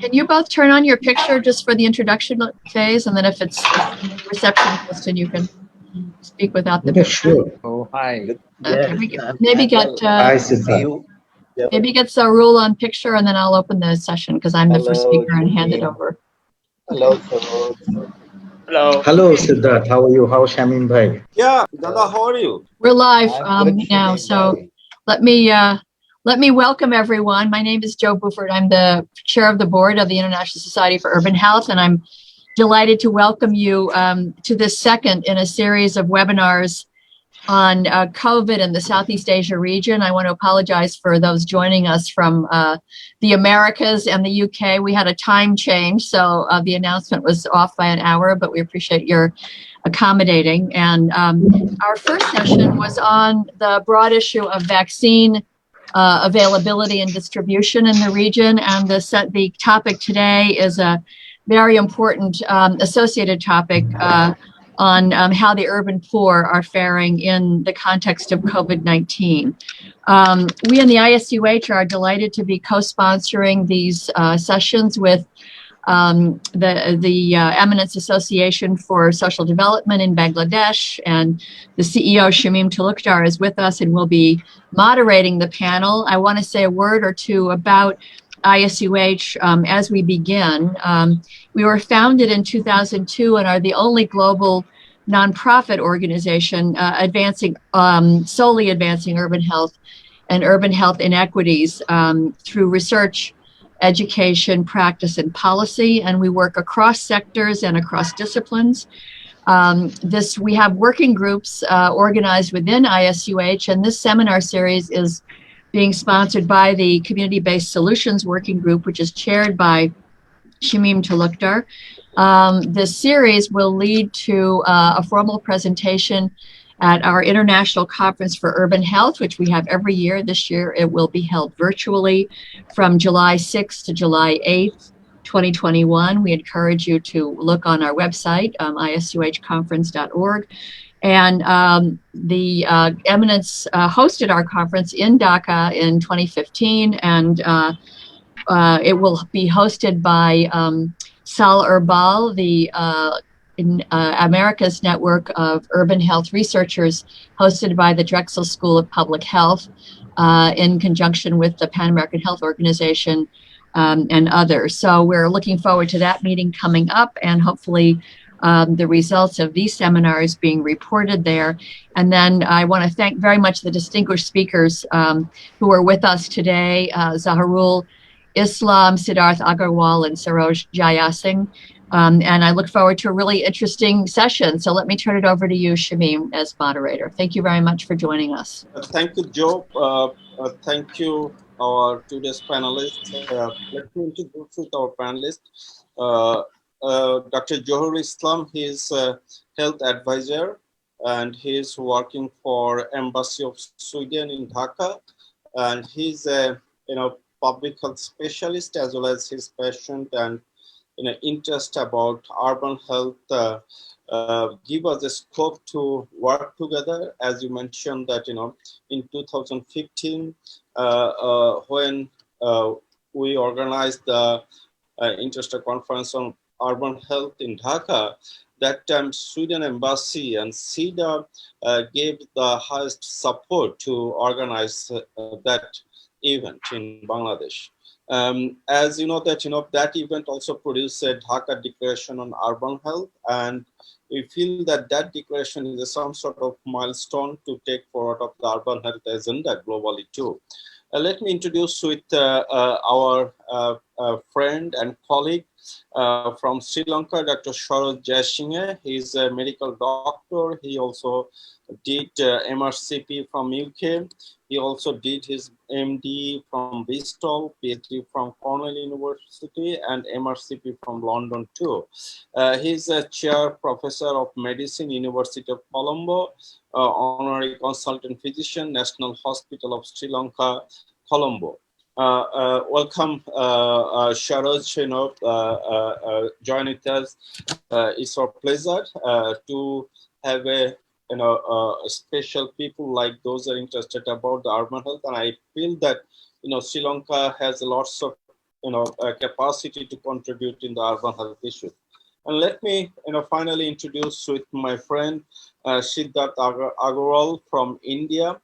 Can you both turn on your picture just for the introduction phase, and then if it's reception, Kristen, you can speak without the Okay, picture. sure. Oh, hi. Okay, Yes, maybe get Hi, see Siddharth. you. Yeah. maybe get Zarul on picture, and then I'll open the session because I'm the first Hello, speaker and hand it Shamim. over. Hello, Saroj. Hello. Hello, Siddharth. How are you? How Shamim bhai? Yeah, Dada, how are you? We're live I'm good, now, Shamim so bhai. let me welcome everyone. My name is Jo Buford. I'm the chair of the board of the International Society for Urban Health, and I'm delighted to welcome you to this second in a series of webinars on COVID in the Southeast Asia region. I want to apologize for those joining us from the Americas and the UK. We had a time change, so the announcement was off by an hour, but we appreciate your accommodating. And our first session was on the broad issue of vaccine availability and distribution in the region. And the topic today is a very important associated topic on how the urban poor are faring in the context of COVID-19. We in the ISUH are delighted to be co-sponsoring these sessions with the Eminence Association for Social Development in Bangladesh, and the CEO Shamim Talukdar is with us and will be moderating the panel. I want to say a word or two about ISUH as we begin. We were founded in 2002 and are the only global nonprofit organization solely advancing urban health and urban health inequities through research, education, practice, and policy, and we work across sectors and across disciplines. We have working groups organized within ISUH, and this seminar series is being sponsored by the Community-Based Solutions Working Group, which is chaired by Shamim Talukdar. This series will lead to a formal presentation at our International Conference for Urban Health, which we have every year. This year, it will be held virtually from July 6th to July 8th, 2021. We encourage you to look on our website, isuhconference.org. And the Eminence hosted our conference in Dhaka in 2015, and it will be hosted by Sal Herbal, the America's Network of Urban Health Researchers, hosted by the Drexel School of Public Health in conjunction with the Pan American Health Organization and others. So we're looking forward to that meeting coming up, and hopefully the results of these seminars being reported there. And then I want to thank very much the distinguished speakers who are with us today, Zaharul Islam, Siddharth Agarwal, and Saroj Jayasingh. And I look forward to a really interesting session. So let me turn it over to you, Shamim, as moderator. Thank you very much for joining us. Thank you, Jo. Thank you, our today's panelists. Let me introduce with our panelist, Dr. Johar Islam. He is a health advisor, and he is working for Embassy of Sweden in Dhaka. And he's a public health specialist, as well as his passion and interest about urban health give us a scope to work together. As you mentioned that in 2015 when we organized the Interstate Conference on Urban Health in Dhaka, that time Sweden Embassy and SIDA gave the highest support to organize that event in Bangladesh. As you know that event also produced a Dhaka Declaration on Urban Health, and we feel that that declaration is some sort of milestone to take forward of the urban health agenda globally too. Let me introduce with our friend and colleague from Sri Lanka, Dr. Saroj Jayasinghe. He's a medical doctor. He also did MRCP from UK. He also did his MD from Bristol, PhD from Cornell University, and MRCP from London too. He's a chair professor of medicine, University of Colombo, honorary consultant physician, National Hospital of Sri Lanka, Colombo. Welcome, Saroj, join with us. It's our pleasure to have a special people like those are interested about the urban health, and I feel that Sri Lanka has lots of capacity to contribute in the urban health issue. And let me, finally introduce with my friend Siddharth Agarwal from India.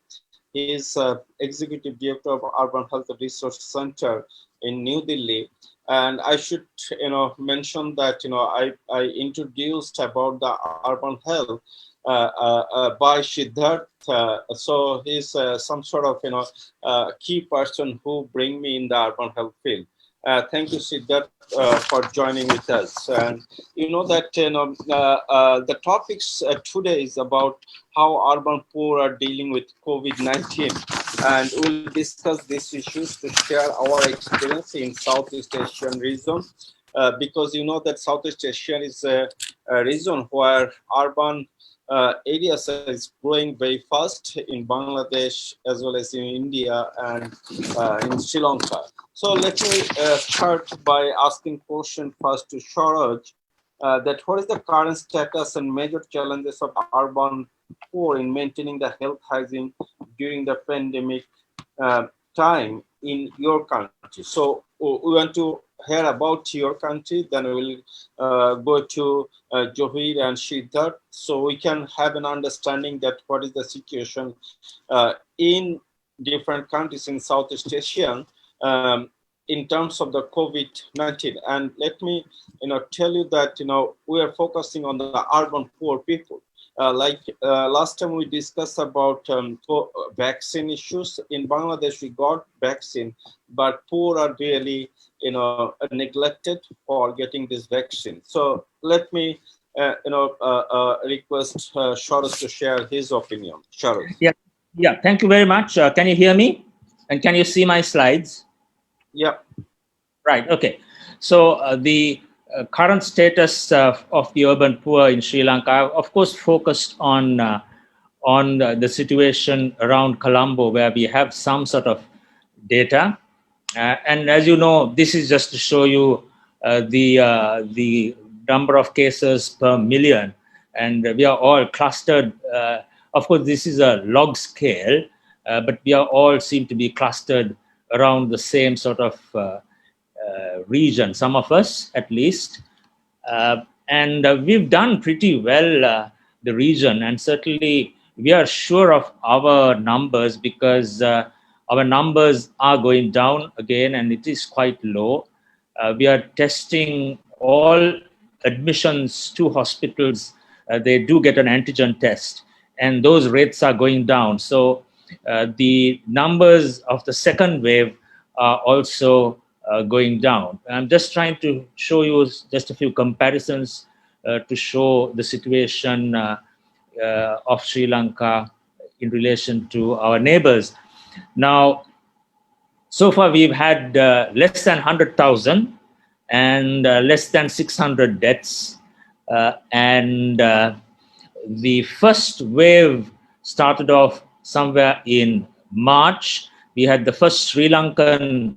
He is Executive Director of Urban Health Research Center in New Delhi. And I should, mention that, I introduced about the urban health by Siddharth. So he's some sort of, key person who bring me in the urban health field. Thank you, Siddharth, for joining with us. And you know that the topics today is about how urban poor are dealing with COVID-19, and we'll discuss these issues to share our experience in Southeast Asian region, because you know that Southeast Asia is a region where urban areas is growing very fast in Bangladesh as well as in India and in Sri Lanka. So let me start by asking question first to Sharaj, that what is the current status and major challenges of urban poor in maintaining the health hygiene during the pandemic time in your country? So we want to hear about your country, then we'll go to Johir and Siddharth, so we can have an understanding that what is the situation in different countries in Southeast Asia in terms of the COVID-19. And let me, tell you that, we are focusing on the urban poor people. Last time we discussed about vaccine issues. In Bangladesh, we got vaccine, but poor are really, neglected for getting this vaccine. So let me, request Sharad to share his opinion. Sharad. Yeah. Thank you very much. Can you hear me? And can you see my slides? Yeah. Right. Okay. So the current status of the urban poor in Sri Lanka, of course, focused on the situation around Colombo, where we have some sort of data. And as you know, this is just to show you the number of cases per million, and we are all clustered. Of course, this is a log scale, but we are all seem to be clustered around the same sort of region, some of us at least. And we've done pretty well, the region, and certainly we are sure of our numbers because our numbers are going down again, and it is quite low. We are testing all admissions to hospitals. They do get an antigen test, and those rates are going down. So the numbers of the second wave are also going down. I'm just trying to show you just a few comparisons to show the situation of Sri Lanka in relation to our neighbors. Now, so far we've had less than 100,000 and less than 600 deaths. And the first wave started off somewhere in March. We had the first Sri Lankan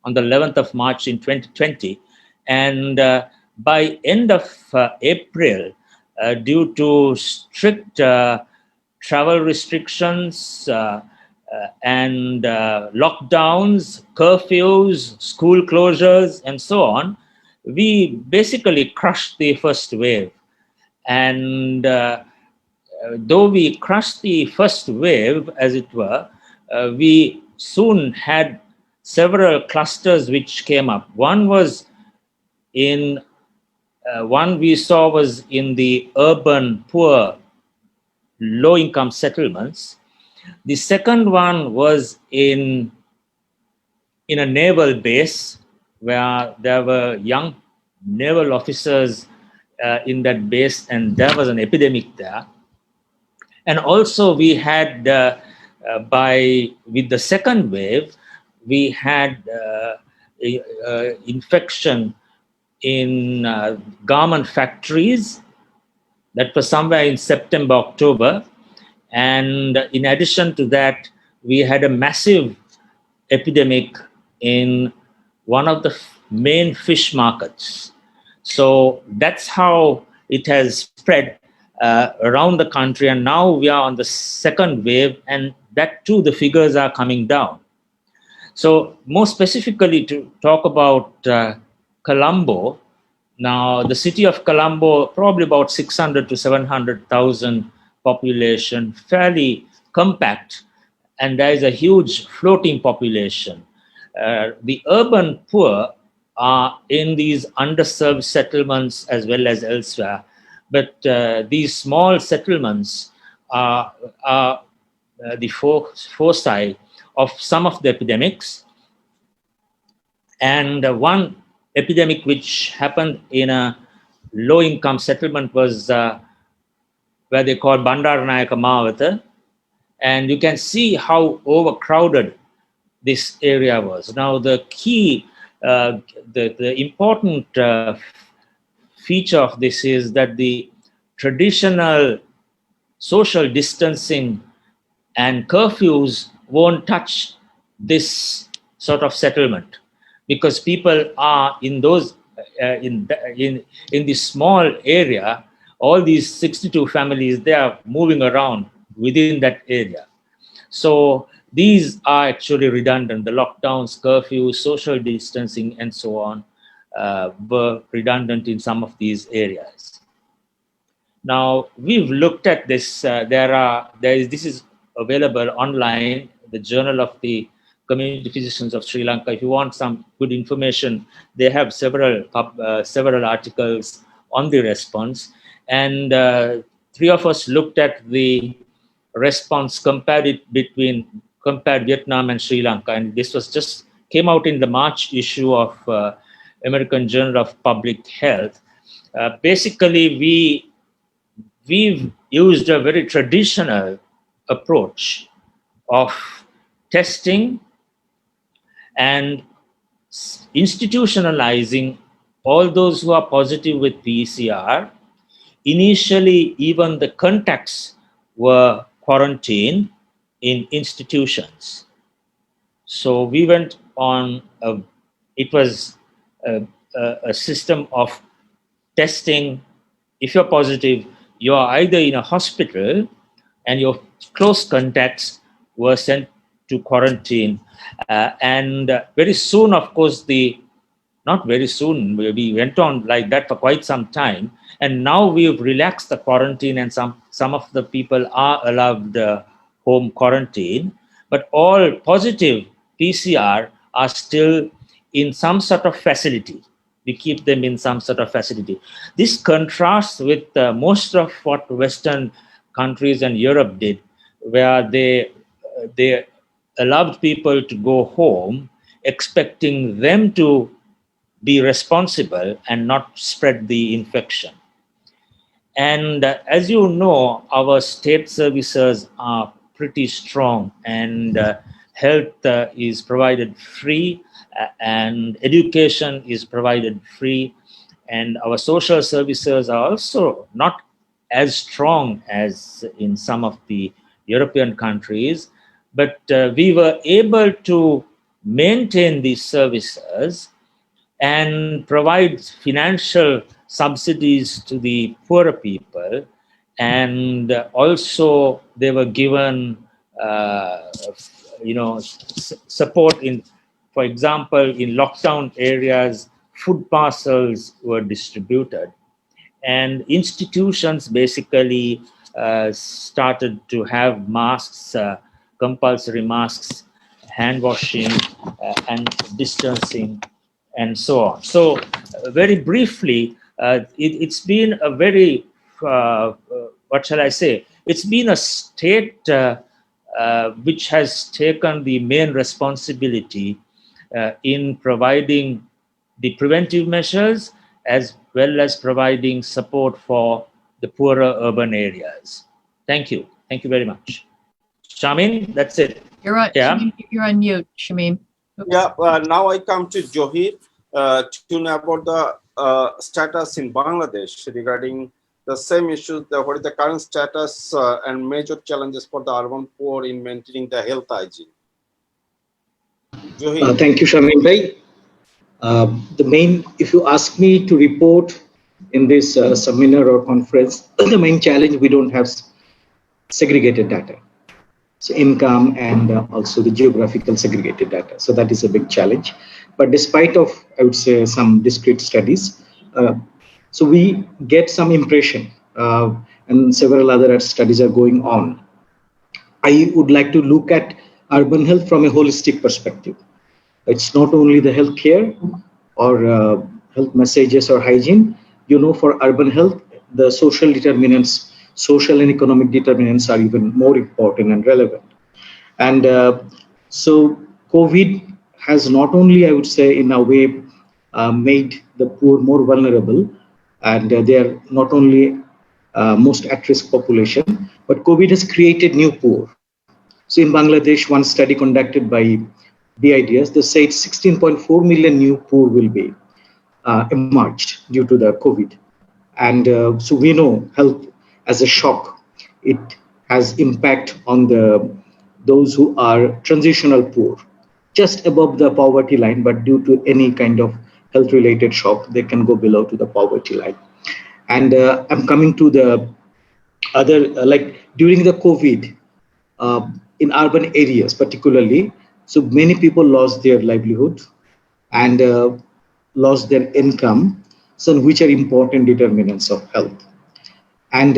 on the 11th of March in 2020. And by end of April, due to strict travel restrictions and lockdowns, curfews, school closures, and so on, we basically crushed the first wave. And though we crushed the first wave, as it were, we soon had several clusters which came up. One was in, one we saw was in the urban poor, low-income settlements. The second one was in a naval base where there were young naval officers in that base, and there was an epidemic there. And also we had, with the second wave, we had infection in garment factories. That was somewhere in September, October. And in addition to that, we had a massive epidemic in one of the main fish markets. So that's how it has spread around the country. And now we are on the second wave, and that too, the figures are coming down. So more specifically to talk about Colombo, now the city of Colombo, probably about 600 to 700,000 population, fairly compact, and there is a huge floating population. The urban poor are in these underserved settlements as well as elsewhere, but these small settlements are the foci of some of the epidemics. And one epidemic which happened in a low-income settlement was where they call Bandaranayaka Mawata. And you can see how overcrowded this area was. Now, the key, the important feature of this is that the traditional social distancing and curfews won't touch this sort of settlement, because people are in those in this small area. All these 62 families, they are moving around within that area. So these are actually redundant. The lockdowns, curfews, social distancing, and so on were redundant in some of these areas. Now we've looked at this. This is available online, the Journal of the Community Physicians of Sri Lanka. If you want some good information, they have several articles on the response. And three of us looked at the response, compared Vietnam and Sri Lanka. And this was just came out in the March issue of American Journal of Public Health. Basically, we've used a very traditional approach of testing and institutionalizing all those who are positive with PCR. Initially, even the contacts were quarantined in institutions. So we went on, it was a system of testing. If you're positive, you're either in a hospital and your close contacts were sent to quarantine. And very soon, of course, not very soon, we went on like that for quite some time. And now we've relaxed the quarantine, and some of the people are allowed home quarantine. But all positive PCR are still in some sort of facility. We keep them in some sort of facility. This contrasts with most of what Western countries and Europe did, where they allowed people to go home, expecting them to be responsible and not spread the infection. And as you know, our state services are pretty strong, and health is provided free, and education is provided free, and our social services are also not as strong as in some of the European countries, but we were able to maintain these services and provide financial subsidies to the poorer people. And also they were given support in, for example, in lockdown areas, food parcels were distributed, and institutions basically started to have masks, compulsory masks, hand washing, and distancing, and so on. So very briefly, it's been a very, what shall I say? It's been a state which has taken the main responsibility in providing the preventive measures as well as providing support for the poorer urban areas. Thank you. Thank you very much. Shamin, that's it. You're on, Yeah. Shamim, you're on mute, Shamim. Oops. Yeah, now I come to Johid to know about the status in Bangladesh regarding the same issue. What is the current status and major challenges for the urban poor in maintaining the health hygiene? Johid. Thank you, Shamin bhai. The main, if you ask me to report in this seminar or conference, the main challenge, we don't have segregated data. so income and also the geographical segregated data. So that is a big challenge. But despite of, I would say, some discrete studies, uh, so we get some impression, and several other studies are going on. I would like to look at urban health from a holistic perspective. It's not only the healthcare or health messages or hygiene. For urban health, the social determinants, social and economic determinants are even more important and relevant. And so COVID has not only, I would say, in a way, made the poor more vulnerable, and they are not only most at-risk population, but COVID has created new poor. So in Bangladesh, one study conducted by BIDS, they said 16.4 million new poor will be emerged due to the COVID. And so we know health as a shock, it has impact on those who are transitional poor, just above the poverty line, but due to any kind of health related shock, they can go below to the poverty line. And I'm coming to the other, like during the COVID, in urban areas particularly, so many people lost their livelihood and lost their income, so which are important determinants of health. And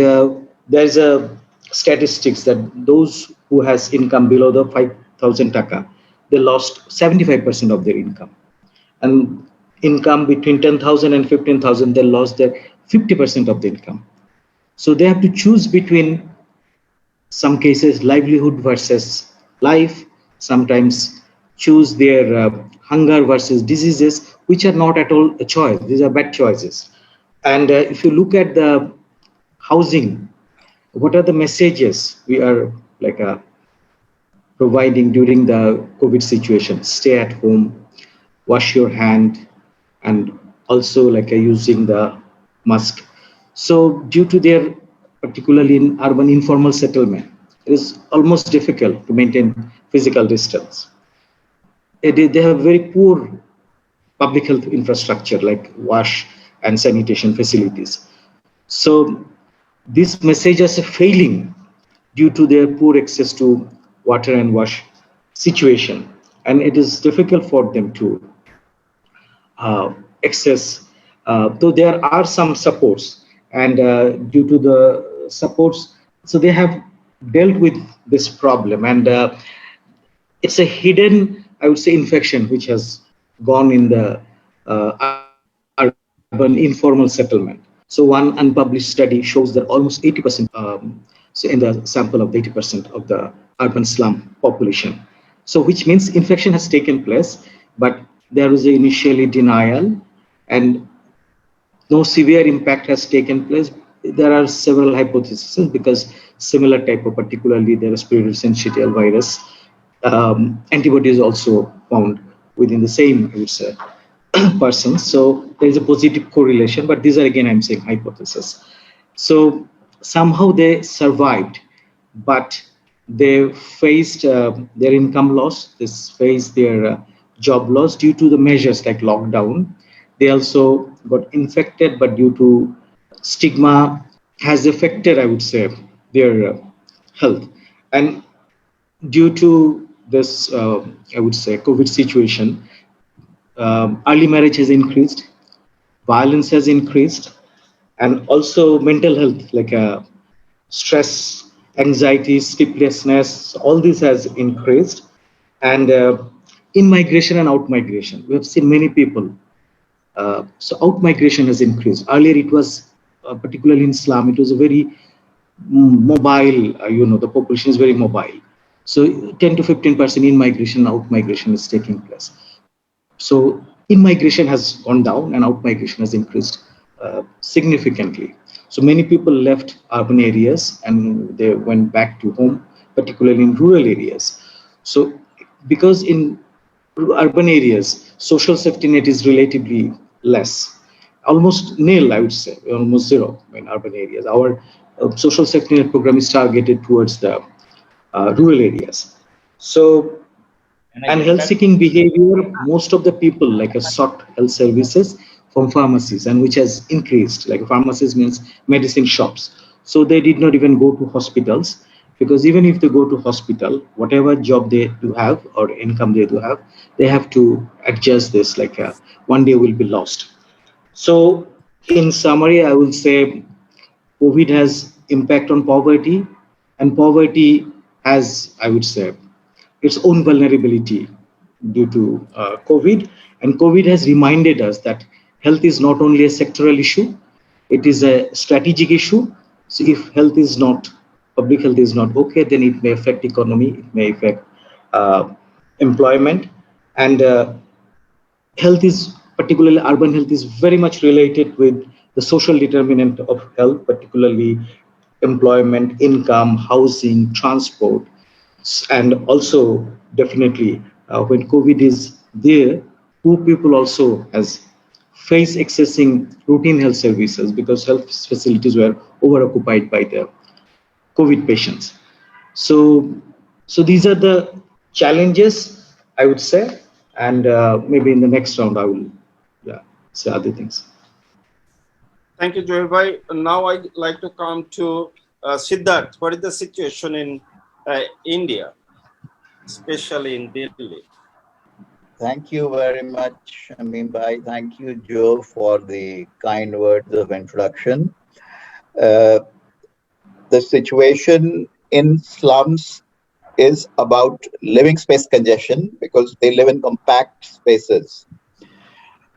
there's a statistics that those who has income below the 5,000 taka, they lost 75% of their income. And income between 10,000 and 15,000, they lost their 50% of the income. So they have to choose between, some cases, livelihood versus life, sometimes choose their hunger versus diseases, which are not at all a choice. These are bad choices. And if you look at the housing, what are the messages we are like providing during the COVID situation? Stay at home, wash your hand, and also like using the mask. So due to their, particularly in urban informal settlement, it is almost difficult to maintain physical distance. They have very poor public health infrastructure like wash and sanitation facilities. So these messages are failing due to their poor access to water and wash situation, and it is difficult for them to access. Though there are some supports, and due to the supports, so they have dealt with this problem, and it's a hidden, I would say, infection which has gone in the urban informal settlement. So one unpublished study shows that almost 80%, so in the sample of 80% of the urban slum population. So which means infection has taken place, but there was initially denial and no severe impact has taken place. There are several hypotheses because similar type of, particularly the respiratory syncytial virus, antibody is also found within the same, I would say, person. So there is a positive correlation, but these are again, I'm saying hypothesis. So somehow they survived, but they faced their income loss, they faced their job loss due to the measures like lockdown. They also got infected, but due to stigma has affected, I would say, their health. And due to this, I would say, COVID situation, early marriage has increased, violence has increased, and also mental health like stress, anxiety, sleeplessness, all this has increased. And in migration and out migration, we have seen many people. So out migration has increased. Earlier, it was particularly in slum, it was a very mobile. The population is very mobile. So 10 to 15% in migration, out migration is taking place. So in migration has gone down and out migration has increased significantly. So many people left urban areas and they went back to home, particularly in rural areas. So because in urban areas, social safety net is relatively less, almost nil, I would say, almost zero in urban areas. Our social safety net program is targeted towards the rural areas. So and health seeking behavior, most of the people like sought health services from pharmacies, and which has increased. Like pharmacies means medicine shops. So they did not even go to hospitals. because even if they go to hospital, whatever job they do have or income they do have, they have to adjust this, like one day will be lost. So in summary, I will say COVID has impact on poverty, and poverty has, I would say, its own vulnerability due to COVID. And COVID has reminded us that health is not only a sectoral issue, it is a strategic issue. So if health is not, public health is not okay, then it may affect economy, it may affect uh, employment. And health is, particularly urban health, is very much related with the social determinant of health, particularly employment, income, housing, transport. And also definitely when COVID is there, poor people also has face accessing routine health services because health facilities were overoccupied by the COVID patients. So, so these are the challenges, I would say, and maybe in the next round I will, yeah, say other things. Thank you, Joy Bhai. Now I'd like to come to Siddharth. What is the situation in India, especially in Delhi? Thank you very much, Amin Bhai. Thank you, Joe, for the kind words of introduction. Uh, the situation in slums is about living space congestion because they live in compact spaces.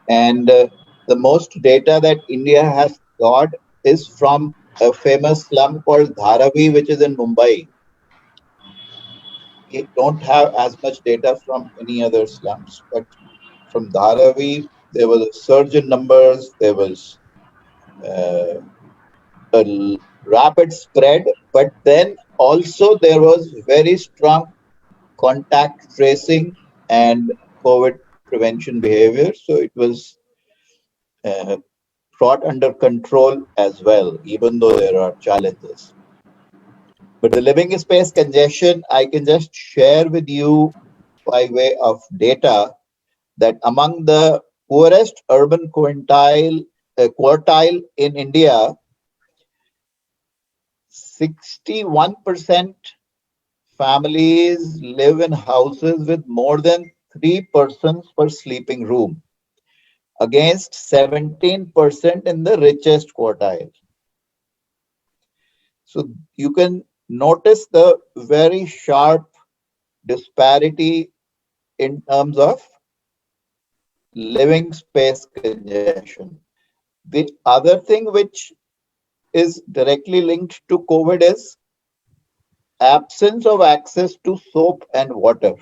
And the most data that India has got is from a famous slum called Dharavi, which is in Mumbai. We don't have as much data from any other slums, but from Dharavi, there was a surge in numbers, there was uh, rapid spread, but then also there was very strong contact tracing and COVID prevention behavior. So it was uh, brought under control as well, even though there are challenges. But the living space congestion, I can just share with you by way of data that among the poorest urban quartile in India, 61% families live in houses with more than 3 persons per sleeping room, against 17% in the richest quartile. So you can notice the very sharp disparity in terms of living space congestion. The other thing which is directly linked to COVID is absence of access to soap and water.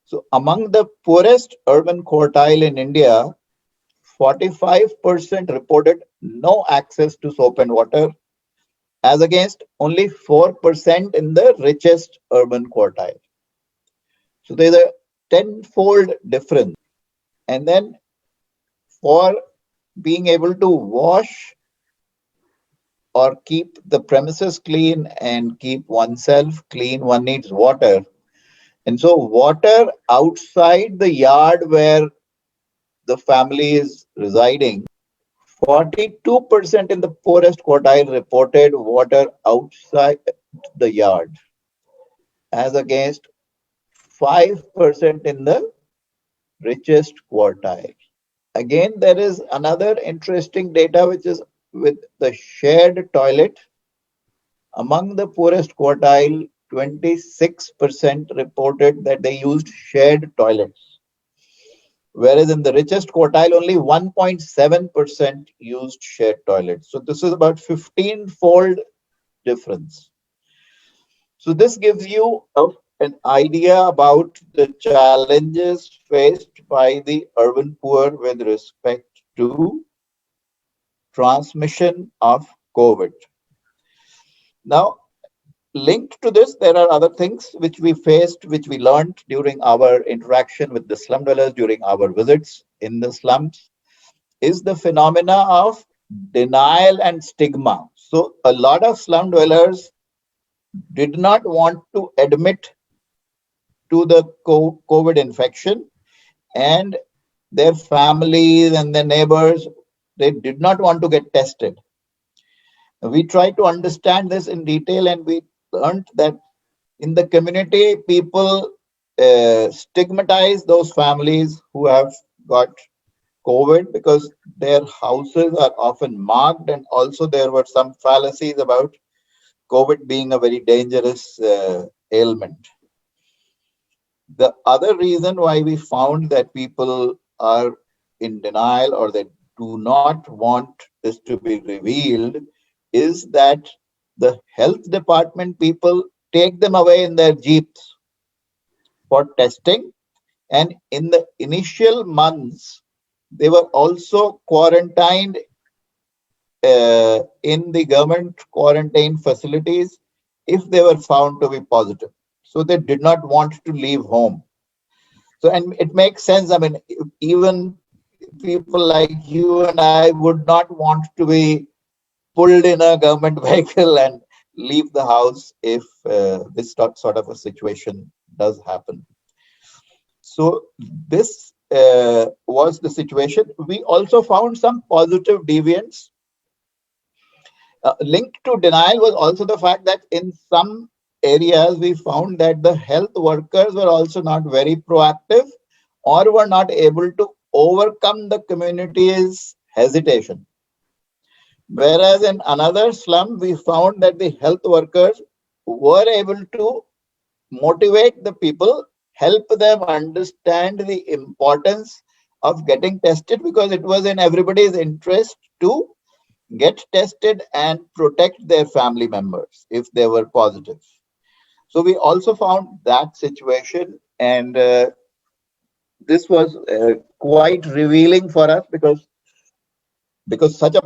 So among the poorest urban quartile in India, 45% reported no access to soap and water, as against only 4% in the richest urban quartile. So there's a tenfold difference. And then for being able to wash or keep the premises clean and keep oneself clean, one needs water. And so water outside the yard where the family is residing, 42% in the poorest quartile reported water outside the yard, as against 5% in the richest quartile. Again, there is another interesting data which is with the shared toilet. Among the poorest quartile, 26% reported that they used shared toilets, whereas in the richest quartile, only 1.7% used shared toilets. So this is about 15-fold difference. So this gives you an idea about the challenges faced by the urban poor with respect to transmission of COVID. Now, linked to this, there are other things which we faced, which we learned during our interaction with the slum dwellers, during our visits in the slums, is the phenomena of denial and stigma. So a lot of slum dwellers did not want to admit to the COVID infection, and their families and their neighbors, they did not want to get tested. We tried to understand this in detail, and we learned that in the community, people stigmatize those families who have got COVID because their houses are often marked, and also there were some fallacies about COVID being a very dangerous ailment. The other reason why we found that people are in denial or they do not want this to be revealed is that the health department people take them away in their jeeps for testing. And in the initial months, they were also quarantined in the government quarantine facilities if they were found to be positive. So they did not want to leave home. So, and it makes sense. I mean, even people like you and I would not want to be pulled in a government vehicle and leave the house if this sort of a situation does happen. So this was the situation. We also found some positive deviants. Linked to denial was also the fact that in some areas we found that the health workers were also not very proactive or were not able to overcome the community's hesitation. Whereas in another slum, we found that the health workers were able to motivate the people, help them understand the importance of getting tested because it was in everybody's interest to get tested and protect their family members if they were positive. So we also found that situation, and this was quite revealing for us because such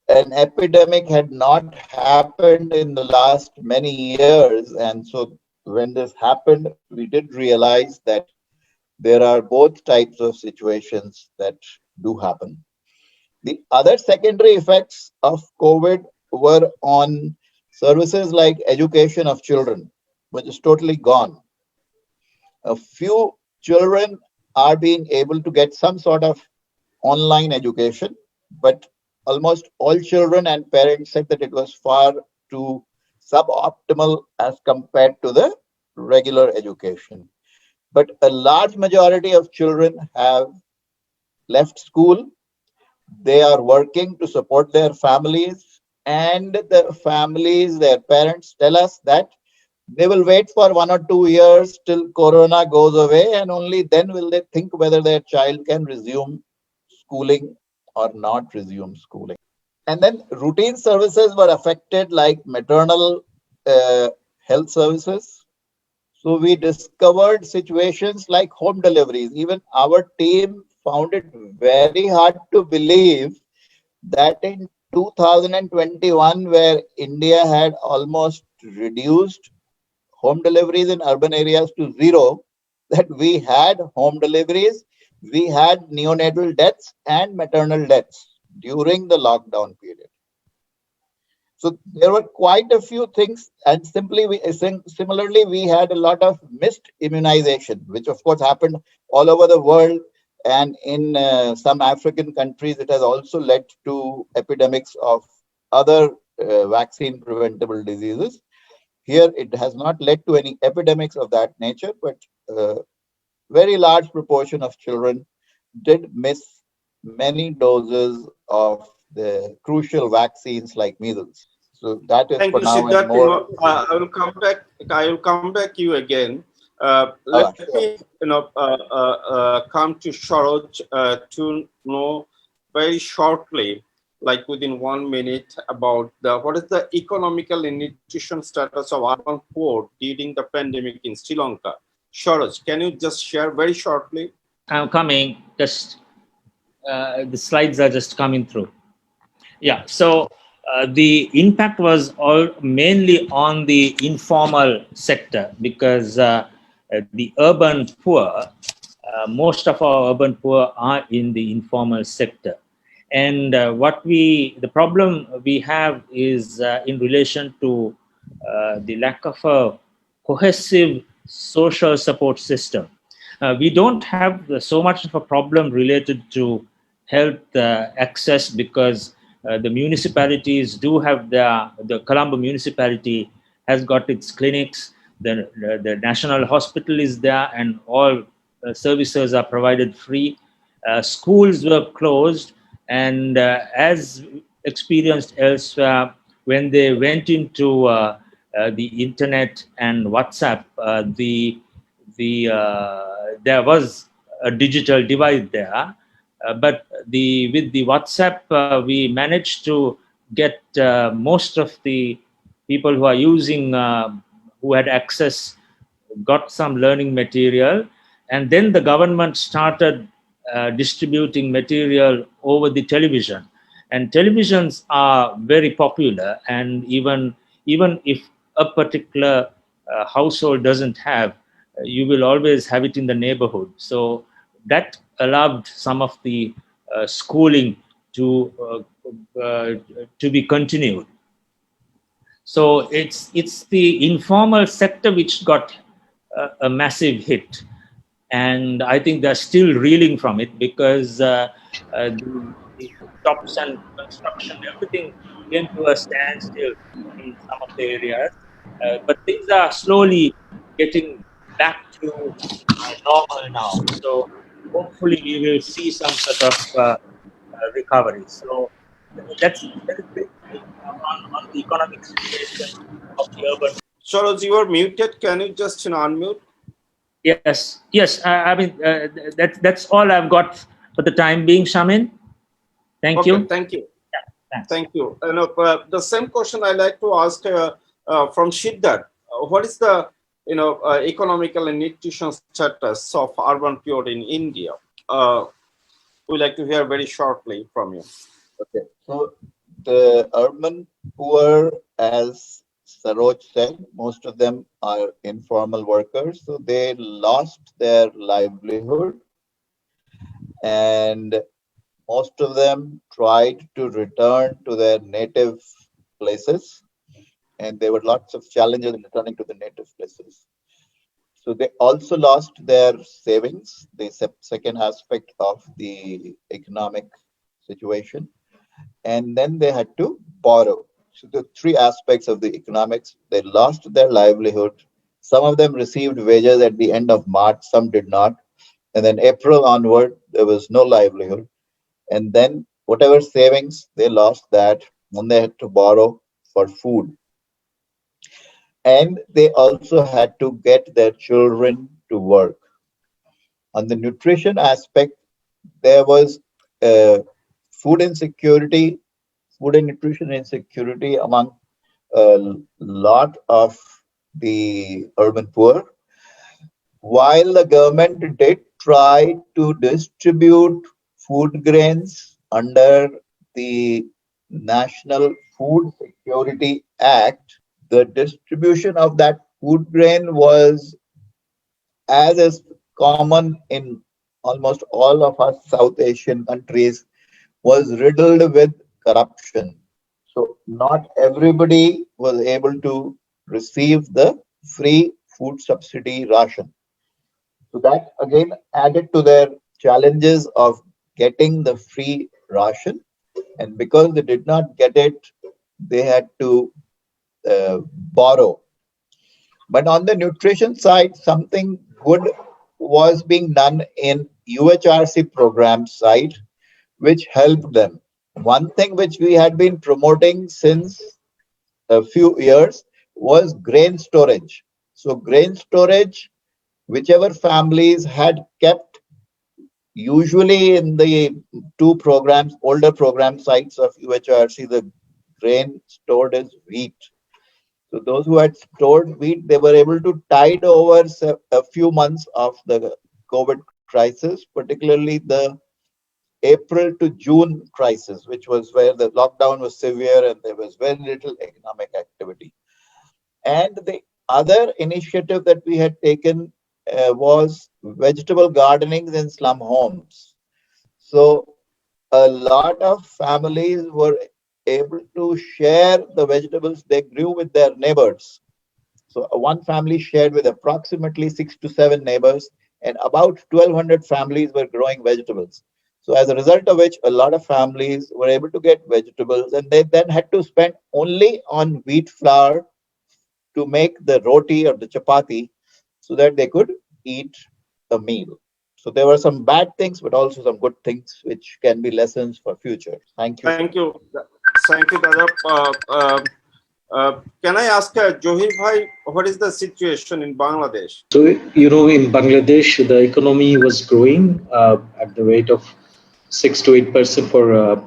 an epidemic had not happened in the last many years, and so when this happened, we did realize that there are both types of situations that do happen. The other secondary effects of COVID were on services like education of children, which is totally gone. A few children are being able to get some sort of online education, but almost all children and parents said that it was far too suboptimal as compared to the regular education. But a large majority of children have left school. They are working to support their families, and the families, their parents tell us that they will wait for 1 or 2 years till Corona goes away, and only then will they think whether their child can resume schooling or not resume schooling. And then routine services were affected, like maternal health services. So we discovered situations like home deliveries. Even our team found it very hard to believe that in 2021, where India had almost reduced home deliveries in urban areas to zero, that we had home deliveries, we had neonatal deaths and maternal deaths during the lockdown period. So there were quite a few things, and similarly, we had a lot of missed immunization, which of course happened all over the world, and in some African countries, it has also led to epidemics of other vaccine preventable diseases. Here, it has not led to any epidemics of that nature, but a very large proportion of children did miss many doses of the crucial vaccines like measles. So that is Thank for you, now and Siddharth. more. I will come back. I will come back you again. Let Sure. me, come to Sharoj to know very shortly, like within 1 minute, about what is the economical and nutrition status of urban poor during the pandemic in Sri Lanka. Sharoj, can you just share very shortly? I'm coming. Just the slides are just coming through. Yeah. So the impact was all mainly on the informal sector because the urban poor, most of our urban poor are in the informal sector. And the problem we have is in relation to the lack of a cohesive social support system. We don't have so much of a problem related to health access because the municipalities do have the Colombo municipality has got its clinics. The national hospital is there, and all services are provided free. Schools were closed, and as experienced elsewhere, when they went into the internet and WhatsApp, there was a digital divide there. But with the WhatsApp, we managed to get most of the people who are using, who had access, got some learning material, and then the government started distributing material over the television. And televisions are very popular, and even if a particular household doesn't have, you will always have it in the neighborhood. So that allowed some of the schooling to be continued. So it's the informal sector which got a massive hit, and I think they're still reeling from it, because the shops and construction, everything came to a standstill in some of the areas. But things are slowly getting back to normal now. So hopefully we will see some sort of recovery. So that's very briefly on the economic situation of the urban. Charles, you are muted. Can you just unmute? Yes. I mean, that's all I've got for the time being, Shamin. Thank Okay, you. thank you. Yeah, thanks. Thank you. The same question I like to ask from Shiddhar. What is the economical and nutrition status of urban poor in India? We'd like to hear very shortly from you. Okay, so the urban poor, as Saroj said, most of them are informal workers, so they lost their livelihood, and most of them tried to return to their native places, and there were lots of challenges in returning to the native places. So they also lost their savings, the second aspect of the economic situation, and then they had to borrow. So the three aspects of the economics: they lost their livelihood. Some of them received wages at the end of March, some did not. And then April onward, there was no livelihood. And then whatever savings, they lost that when they had to borrow for food. And they also had to get their children to work. On the nutrition aspect, there was food insecurity, food and nutrition insecurity among a lot of the urban poor. While the government did try to distribute food grains under the National Food Security Act, the distribution of that food grain was, as is common in almost all of our South Asian countries, was riddled with corruption. So not everybody was able to receive the free food subsidy ration. So that again added to their challenges of getting the free ration. And because they did not get it, they had to borrow. But on the nutrition side, something good was being done in UHRC program side, which helped them. One thing which we had been promoting since a few years was grain storage. So grain storage, whichever families had kept, usually in the two programs, older program sites of UHRC, the grain stored as wheat. So those who had stored wheat, they were able to tide over a few months of the COVID crisis, particularly the April to June crisis, which was where the lockdown was severe and there was very little economic activity. And the other initiative that we had taken was vegetable gardenings in slum homes. So a lot of families were able to share the vegetables they grew with their neighbors. So one family shared with approximately 6 to 7 neighbors, and about 1,200 families were growing vegetables. So as a result of which, a lot of families were able to get vegetables, and they then had to spend only on wheat flour to make the roti or the chapati so that they could eat a meal. So there were some bad things, but also some good things, which can be lessons for future. Thank you. Thank you. Thank you, Dada. Can I ask Johir Bhai, what is the situation in Bangladesh? So, in Bangladesh, the economy was growing at the rate of 6 to 8% for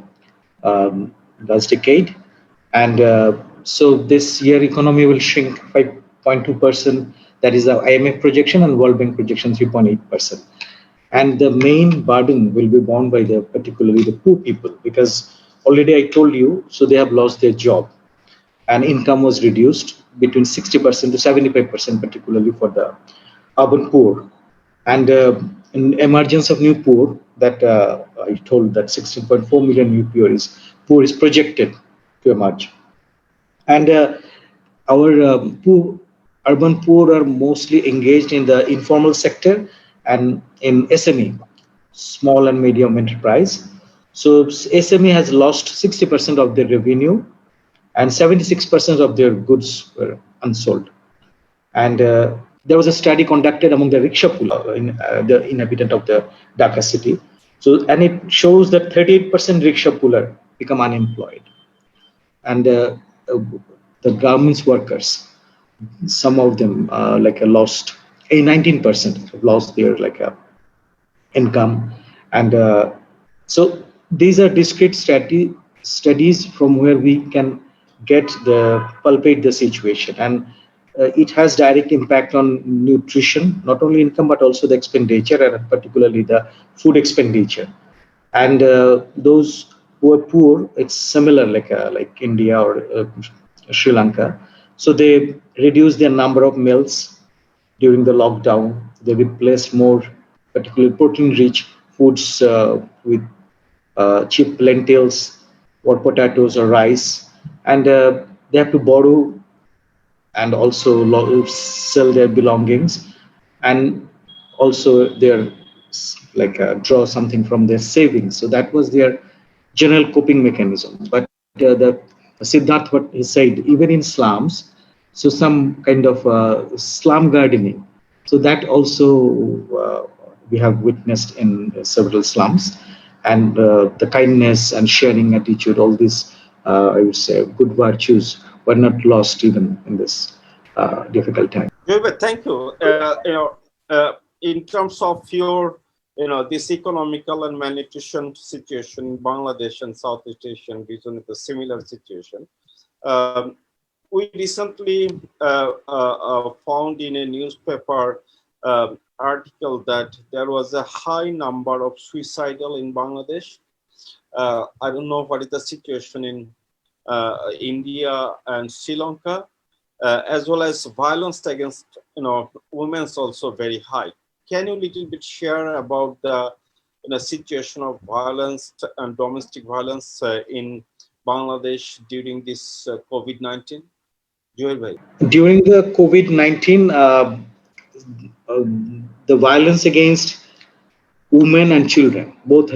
last decade. And so this year economy will shrink 5.2%. That is the IMF projection, and World Bank projection 3.8%. And the main burden will be borne by particularly the poor people, because already I told you, so they have lost their job, and income was reduced between 60% to 75%, particularly for the urban poor. And in emergence of new poor, that I told that 16.4 million new poor is projected to emerge. And our urban poor are mostly engaged in the informal sector and in SME, small and medium enterprise. So SME has lost 60% of their revenue, and 76% of their goods were unsold. And there was a study conducted among the rickshaw puller, the inhabitant of the Dhaka city. So, and it shows that 38% rickshaw puller become unemployed, and the garments workers, some of them lost, 19% have lost their income. And so these are discrete studies from where we can palpate the situation. And it has direct impact on nutrition, not only income but also the expenditure, and particularly the food expenditure. And those who are poor, it's similar like India or Sri Lanka. So they reduce their number of meals during the lockdown. They replaced more, particularly protein-rich foods with cheap lentils or potatoes or rice, and they have to borrow and also sell their belongings, and also their draw something from their savings. So that was their general coping mechanism. But the Siddharth, what he said, even in slums, so some kind of slum gardening. So that also we have witnessed in several slums, and the kindness and sharing attitude, all these I would say good virtues were not lost even in this difficult time. Thank you. In terms of your, this economical and malnutrition situation in Bangladesh and Southeast Asian region is a similar situation. We recently found in a newspaper article that there was a high number of suicidal in Bangladesh. I don't know what is the situation in India and Sri Lanka, as well as violence against women is also very high. Can you little bit share about the situation of violence and domestic violence in Bangladesh during this COVID-19? During the COVID-19, the violence against women and children both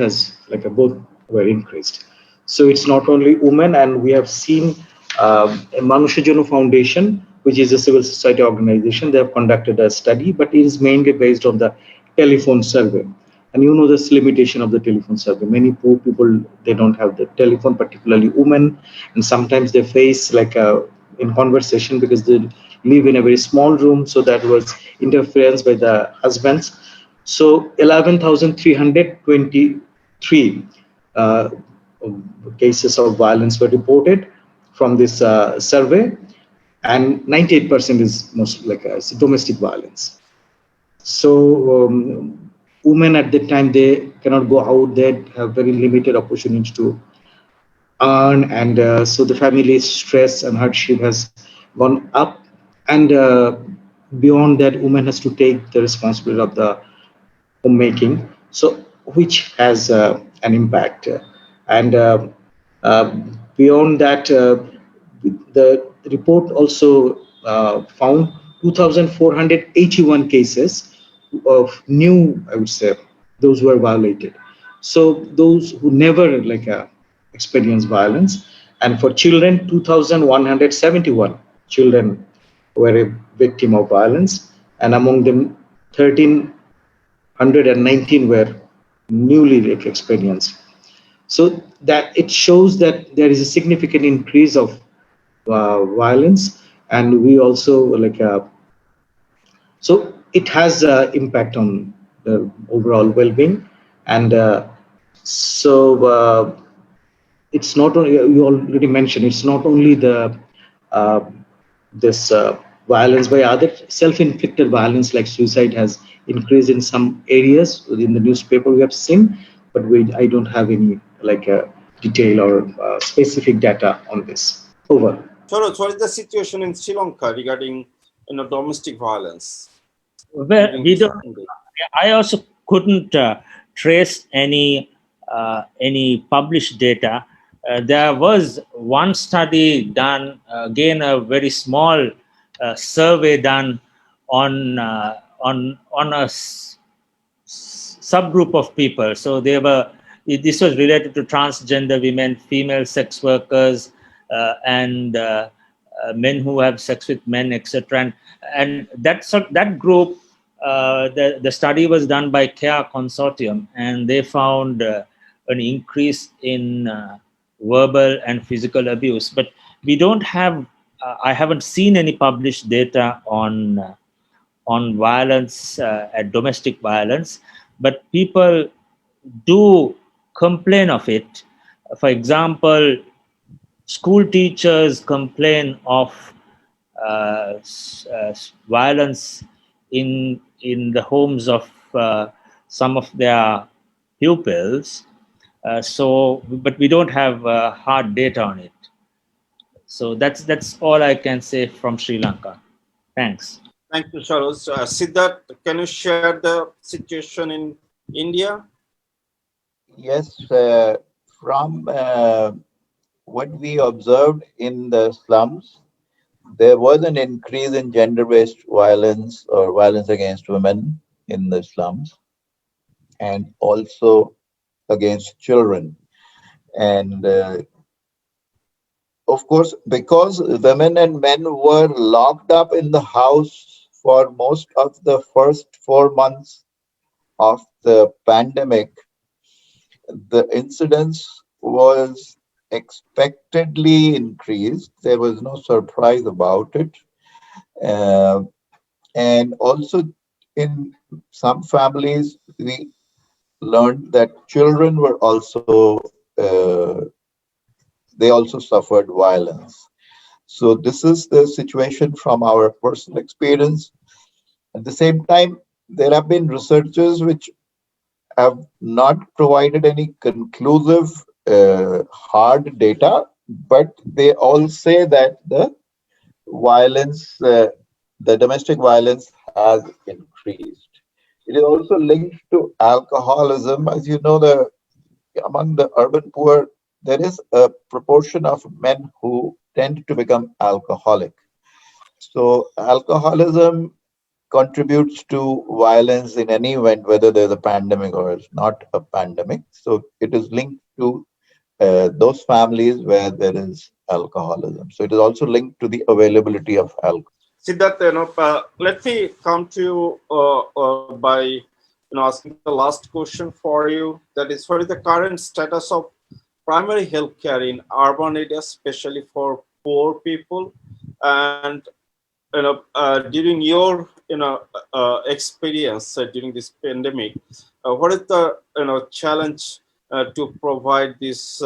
were increased. So it's not only women, and we have seen Manusha Jano Foundation, which is a civil society organization. They have conducted a study, but it is mainly based on the telephone survey. And you know this limitation of the telephone survey. Many poor people, they don't have the telephone, particularly women, and sometimes they face in conversation because they live in a very small room. So that was interference by the husbands. So 11,323 cases of violence were reported from this survey, and 98% is most domestic violence. So women at that time, they cannot go out. They have very limited opportunity to earn, and so the family stress and hardship has gone up. And beyond that, women has to take the responsibility of the homemaking, so which has an impact. And beyond that, the report also found 2,481 cases of new, I would say, those who are violated. So those who never experience violence, and for children, 2,171 children were a victim of violence, and among them, 1,319 were newly experienced. So that it shows that there is a significant increase of violence, and we also so it has impact on the overall well-being, and so it's not only, you already mentioned, it's not only the uh, this violence by other, self-inflicted violence like suicide has increased in some areas. In the newspaper we have seen, but I don't have any detail or specific data on this. Over. Charles, what is the situation in Sri Lanka regarding domestic violence Well, during we this don't. pandemic? I also couldn't trace any published data. There was one study done, again a very small survey done on a subgroup of people. So this was related to transgender women, female sex workers, and men who have sex with men, etc. And that group, the study was done by CARE Consortium, and they found an increase in verbal and physical abuse. But we don't have, I haven't seen any published data on violence, domestic violence, but people do complain of it. For example, school teachers complain of violence in the homes of some of their pupils. But we don't have hard data on it. So that's all I can say from Sri Lanka. Thanks. Thank you, Charles. Siddharth, can you share the situation in India? Yes, from what we observed in the slums, there was an increase in gender-based violence or violence against women in the slums, and also against children. And of course, because women and men were locked up in the house for most of the first 4 months of the pandemic, the incidence was expectedly increased. There was no surprise about it. Uh, and also, in some families, we learned that children were also, they also suffered violence. So, this is the situation from our personal experience. At the same time, there have been researchers which have not provided any conclusive hard data, but they all say that the violence, the domestic violence has increased. It is also linked to alcoholism. As you know, among the urban poor, there is a proportion of men who tend to become alcoholic. So alcoholism contributes to violence in any event, whether there's a pandemic or it's not a pandemic. So it is linked to those families where there is alcoholism. So it is also linked to the availability of alcohol. Siddharth, let me come to you by asking the last question for you. That is, what is the current status of primary healthcare in urban areas, especially for poor people? And during your experience during this pandemic, what is the challenge to provide this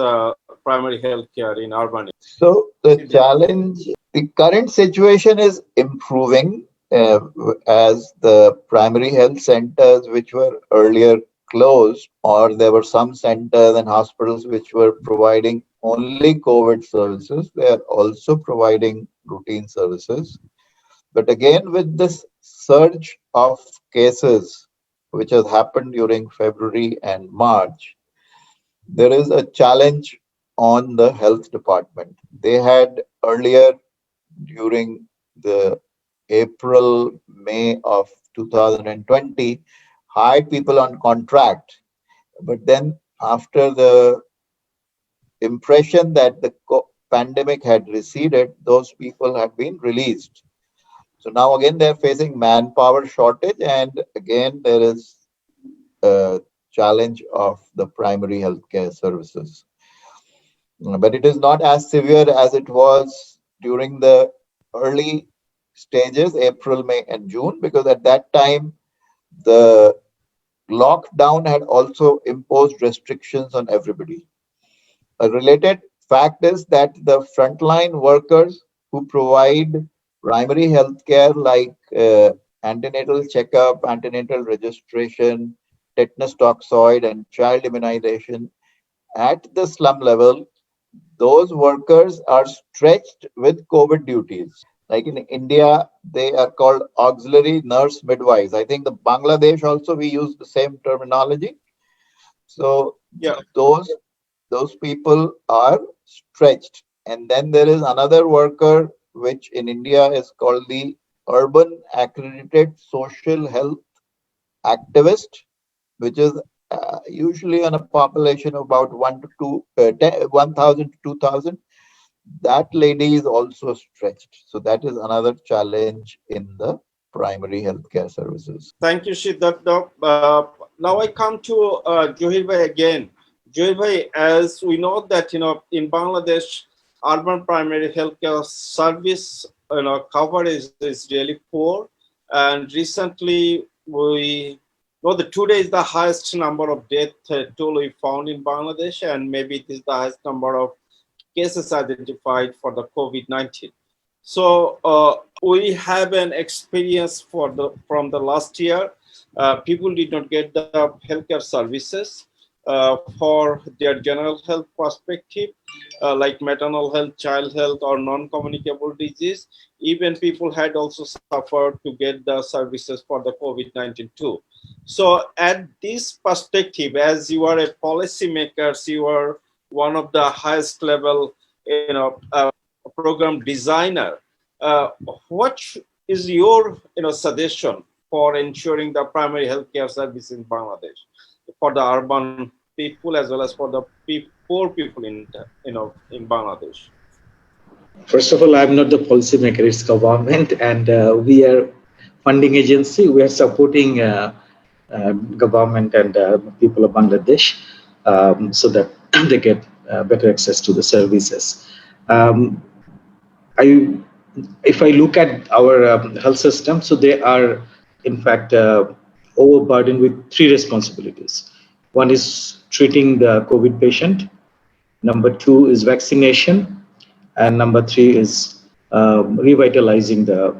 primary healthcare in urban areas? So the challenge, the current situation is improving as the primary health centers, which were earlier closed, or there were some centers and hospitals which were providing only COVID services, they are also providing routine services. But again, with this surge of cases, which has happened during February and March, there is a challenge on the health department. They had earlier, during the April, May of 2020, hired people on contract. But then after the impression that the pandemic had receded, those people had been released. So now again they're facing manpower shortage, and again there is a challenge of the primary healthcare services. But it is not as severe as it was during the early stages, April, May, and June, because at that time the lockdown had also imposed restrictions on everybody. A related fact is that the frontline workers who provide primary health care like antenatal checkup, antenatal registration, tetanus toxoid, and child immunization at the slum level, those workers are stretched with COVID duties. Like in India, they are called auxiliary nurse midwives. I think the Bangladesh also we use the same terminology. So Yeah. those people are stretched. And then there is another worker, which in India is called the urban accredited social health activist, which is usually on a population of about 1,000 to 2,000. That lady is also stretched. So that is another challenge in the primary healthcare services. Thank you, Siddhartha. Now I come to Johir Bhai again. Johir Bhai, as we know that in Bangladesh, urban primary healthcare service coverage is really poor, and recently we know that today is the highest number of death toll we found in Bangladesh, and maybe it is the highest number of cases identified for the COVID-19. So we have an experience from the last year. People did not get the healthcare services for their general health perspective, like maternal health, child health, or non-communicable disease. Even people had also suffered to get the services for the COVID-19 too. So at this perspective, as you are a policymaker, you are one of the highest level, program designer. Uh, what is your suggestion for ensuring the primary healthcare service in Bangladesh for the urban people as well as for the poor people in Bangladesh? First of all, I'm not the policymaker; it's government, and we are funding agency. We are supporting government and people of Bangladesh so that they get better access to the services. Um, I, if I look at our health system, so they are in fact overburdened with three responsibilities. One is treating the COVID patient. Number two is vaccination, and number three is revitalizing the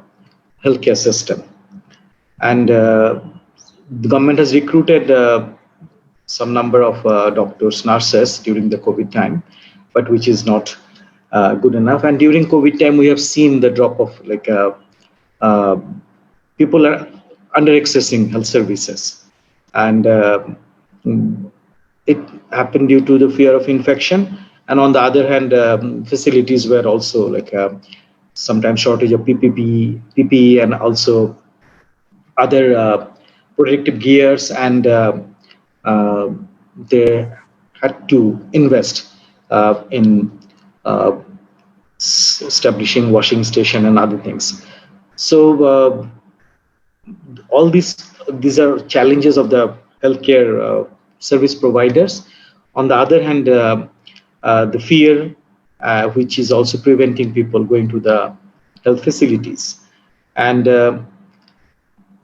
healthcare system. And the government has recruited some number of doctors, nurses during the COVID time, but which is not good enough. And during COVID time, we have seen the drop of uh, people are under accessing health services, and it happened due to the fear of infection. And on the other hand, facilities were also sometimes shortage of PPE, and also other protective gears, and uh, they had to invest in uh, establishing washing station and other things. So all these are challenges of the healthcare service providers. On the other hand, the fear, which is also preventing people going to the health facilities. And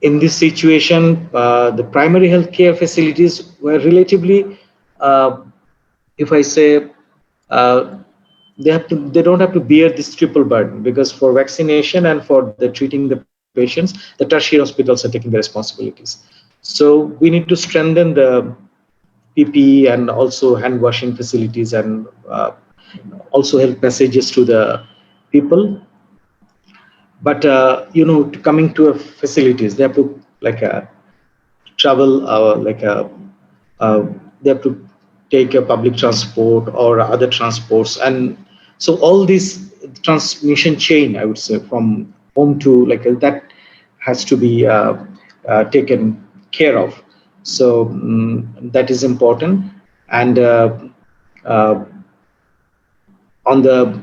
in this situation, the primary healthcare facilities were relatively, if I say, uh, they don't have to bear this triple burden, because for vaccination and for the treating the patients, the tertiary hospitals are taking the responsibilities. So we need to strengthen the PPE and also hand washing facilities, and also health messages to the people. But coming to a facilities, they have to travel uh, they have to take a public transport or other transports. And so all this transmission chain, I would say, from home to that has to be taken care of. So that is important. And uh, on the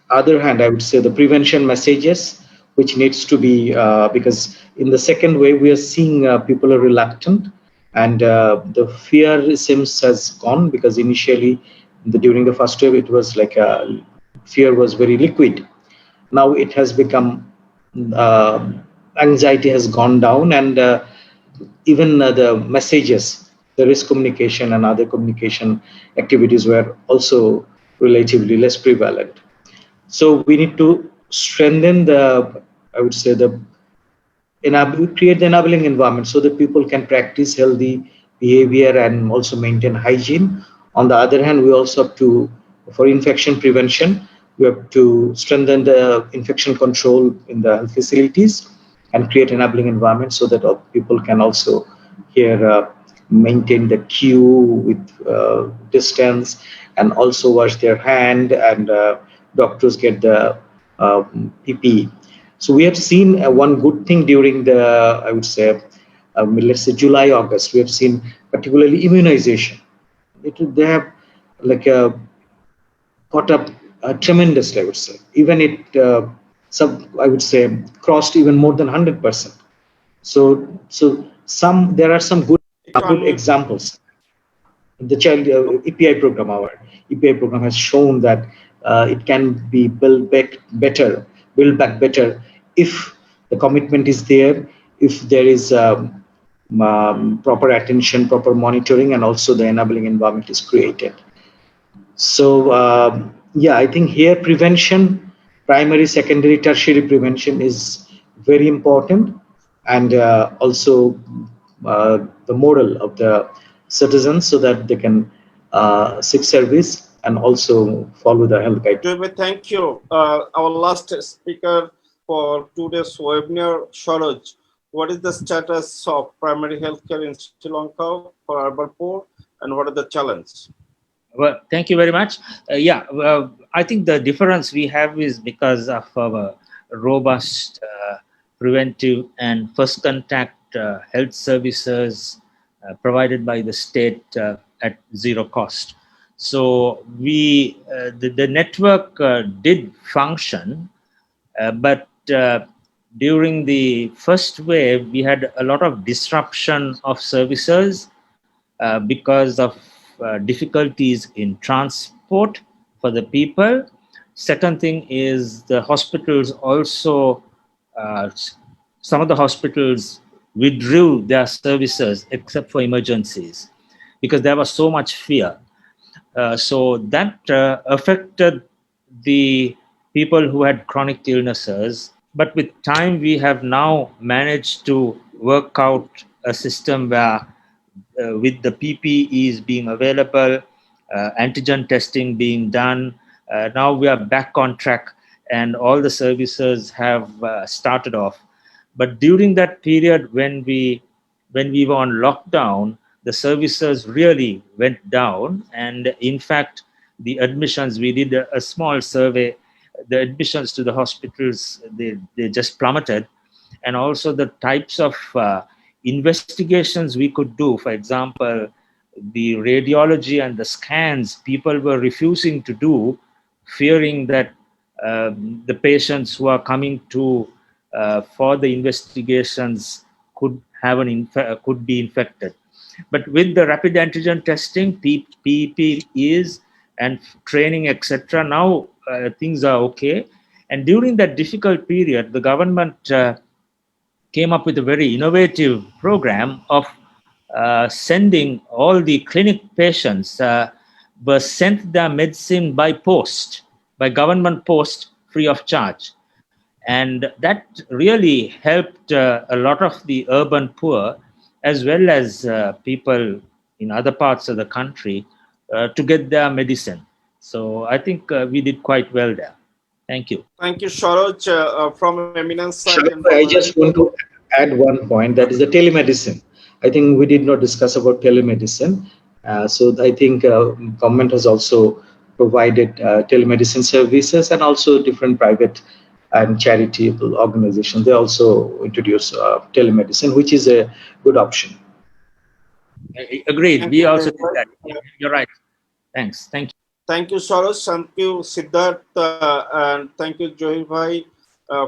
other hand, I would say the prevention messages, which needs to be, because in the second wave, we are seeing people are reluctant, and the fear seems has gone, because initially, during the first wave, it was like fear was very liquid. Now it has become, uh, anxiety has gone down, and even the messages, the risk communication and other communication activities were also relatively less prevalent. So we need to strengthen the, I would say, the create the enabling environment so that people can practice healthy behavior and also maintain hygiene. On the other hand, we also have to, for infection prevention, we have to strengthen the infection control in the health facilities and create enabling environment so that people can also here maintain the queue with distance, and also wash their hand, and doctors get the PPE. So we have seen one good thing during the, I would say, let's say July, August. We have seen particularly immunization. They have like caught up tremendously, I would say. Even it, I would say, crossed even more than 100%. So there are some good Unmute. examples. The child EPI program, our EPI program has shown that it can be built back better if the commitment is there, if there is proper attention, proper monitoring, and also the enabling environment is created. So yeah, I think here prevention, primary, secondary, tertiary prevention is very important, and also the moral of the citizens so that they can seek service and also follow the health guide. Thank you. Our last speaker for today's webinar, Sharoj. What is the status of primary healthcare in Sri Lanka for urban poor, and what are the challenges? Well, thank you very much. Yeah, I think the difference we have is because of our robust preventive and first contact health services provided by the state at zero cost. So the network did function, but during the first wave, we had a lot of disruption of services because of difficulties in transport for the people. Second thing is the hospitals also, some of the hospitals withdrew their services except for emergencies because there was so much fear. So that affected the people who had chronic illnesses. But with time, we have now managed to work out a system where with the PPEs being available, antigen testing being done, now we are back on track and all the services have started off. But during that period when we were on lockdown, the services really went down. And in fact, the admissions, we did a small survey, the admissions to the hospitals, they just plummeted. And also the types of investigations we could do, for example, the radiology and the scans, people were refusing to do, fearing that the patients who are coming to for the investigations could have could be infected. But with the rapid antigen testing, PPEs and training, etc., now things are okay. And during that difficult period, the government came up with a very innovative program of sending all the clinic patients were sent their medicine by post, by government post, free of charge. And that really helped a lot of the urban poor as well as people in other parts of the country to get their medicine. So I think we did quite well there. Thank you. Thank you, Sharoj. From Eminence, I can I just want to add one point, that is the telemedicine. I think we did not discuss about telemedicine. So I think government has also provided telemedicine services, and also different private and charitable organizations. They also introduce telemedicine, which is a good option. Agreed. Thank We you also very did that. much. You're right. Thanks. Thank you. Thank you, Sarosh. Thank you, Siddharth. And thank you, Johil Bhai,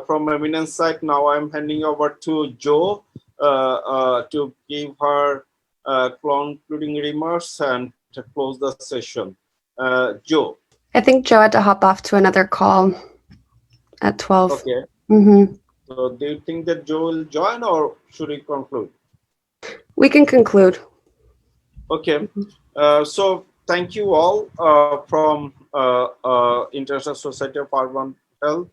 from Eminence side. Now I'm handing over to Jo to give her concluding remarks and to close the session. Jo. I think Joe had to hop off to another call at 12. Okay. Mm-hmm. So do you think that Jo will join or should we conclude? We can conclude. Okay. So thank you all from International Society of Urban Health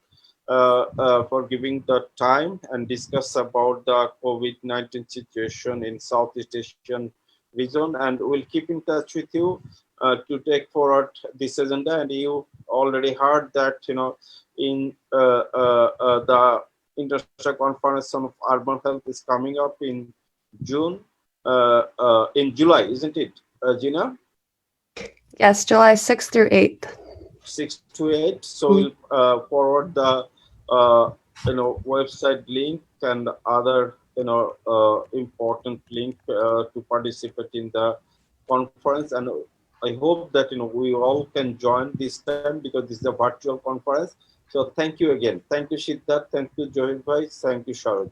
for giving the time and discuss about the COVID-19 situation in Southeast Asian region, and we'll keep in touch with you to take forward this agenda. And you already heard that, you know, in the International Conference on Urban Health is coming up in June, in July, isn't it, Gina? Yes, July 6th through 8th. 6 to 8. So we'll forward the website link and other important link to participate in the conference. And I hope that we all can join this time because this is a virtual conference. So thank you again. Thank you, Siddharth. Thank you, Johil Bhai. Thank you, Sharad.